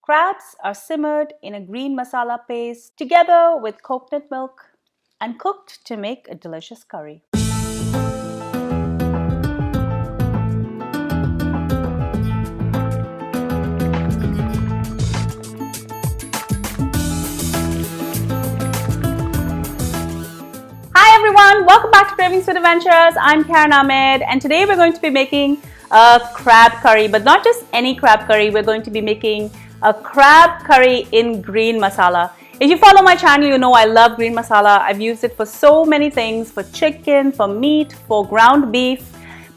Crabs are simmered in a green masala paste together with coconut milk and cooked to make a delicious curry. Hi everyone, welcome back to Cravings with Adventures. I'm Karen Ahmed and today we're going to be making a crab curry, but not just any crab curry. We're going to be making a crab curry in green masala. If you follow my channel, you know I love green masala. I've used it for so many things, for chicken, for meat, for ground beef.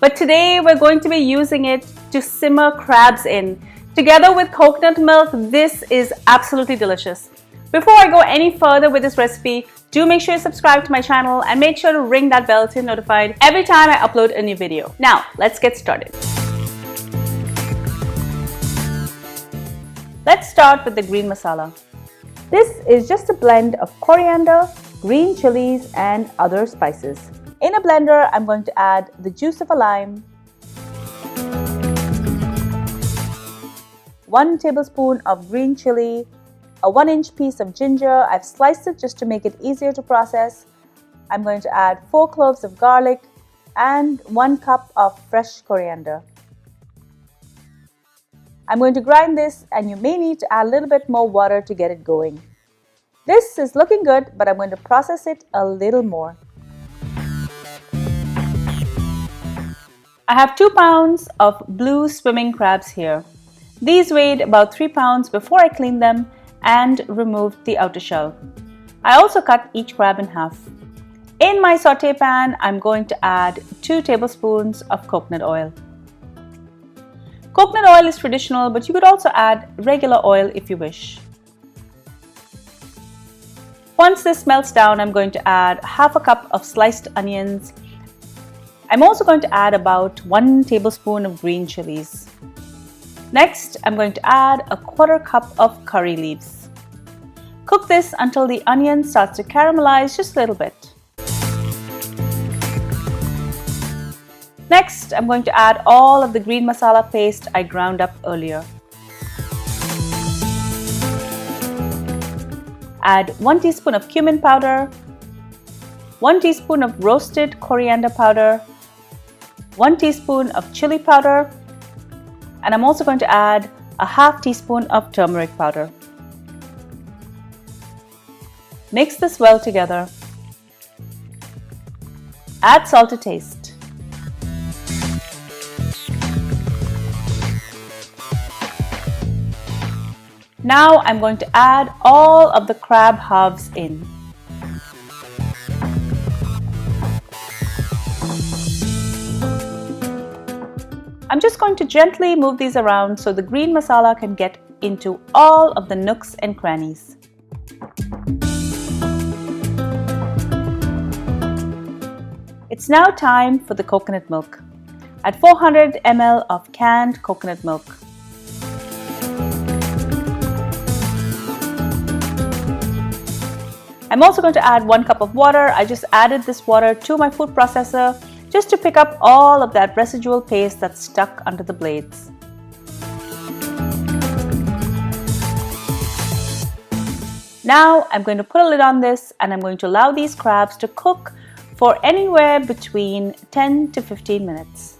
But today we're going to be using it to simmer crabs in. Together with coconut milk, this is absolutely delicious. Before I go any further with this recipe, do make sure you subscribe to my channel and make sure to ring that bell to be notified every time I upload a new video. Now, let's get started. Let's start with the green masala. This is just a blend of coriander, green chilies and other spices. In a blender, I'm going to add the juice of a lime, 1 tablespoon of green chili, a 1-inch piece of ginger. I've sliced it just to make it easier to process. I'm going to add 4 cloves of garlic and 1 cup of fresh coriander. I'm going to grind this and you may need to add a little bit more water to get it going. This is looking good, but I'm going to process it a little more. I have 2 pounds of blue swimming crabs here. These weighed about 3 pounds before I cleaned them and removed the outer shell. I also cut each crab in half. In my saute pan, I'm going to add 2 tablespoons of coconut oil. Coconut oil is traditional, but you could also add regular oil if you wish. Once this melts down, I'm going to add half a cup of sliced onions. I'm also going to add about 1 tablespoon of green chilies. Next, I'm going to add a 1/4 cup of curry leaves. Cook this until the onion starts to caramelize just a little bit. Next, I'm going to add all of the green masala paste I ground up earlier. Add 1 teaspoon of cumin powder, 1 teaspoon of roasted coriander powder, 1 teaspoon of chili powder, and I'm also going to add a 1/2 teaspoon of turmeric powder. Mix this well together. Add salt to taste. Now I'm going to add all of the crab halves in. I'm just going to gently move these around so the green masala can get into all of the nooks and crannies. It's now time for the coconut milk. Add 400 ml of canned coconut milk. I'm also going to add 1 cup of water. I just added this water to my food processor just to pick up all of that residual paste that's stuck under the blades. Now I'm going to put a lid on this and I'm going to allow these crabs to cook for anywhere between 10 to 15 minutes.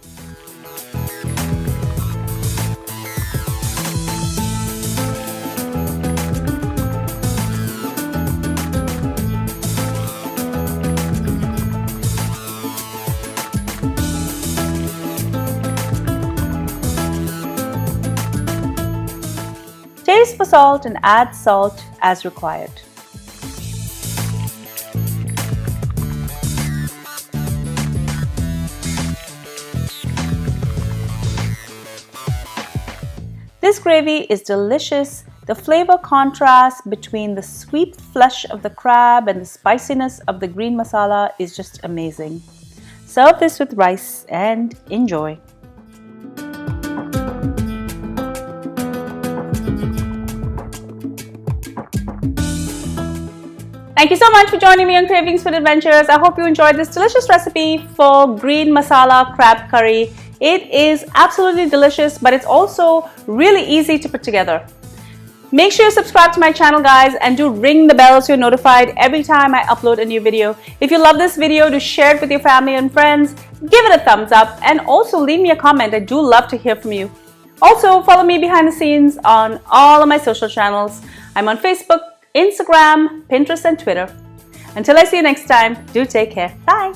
Taste for salt and add salt as required. This gravy is delicious. The flavor contrast between the sweet flesh of the crab and the spiciness of the green masala is just amazing. Serve this with rice and enjoy. Thank you so much for joining me on Cravings with Adventures. I hope you enjoyed this delicious recipe for green masala crab curry. It is absolutely delicious, but it's also really easy to put together. Make sure you subscribe to my channel, guys, and do ring the bell so you're notified every time I upload a new video. If you love this video, do share it with your family and friends, give it a thumbs up, and also leave me a comment. I do love to hear from you. Also, follow me behind the scenes on all of my social channels. I'm on Facebook, Instagram, Pinterest, and Twitter. Until I see you next time, do take care. Bye.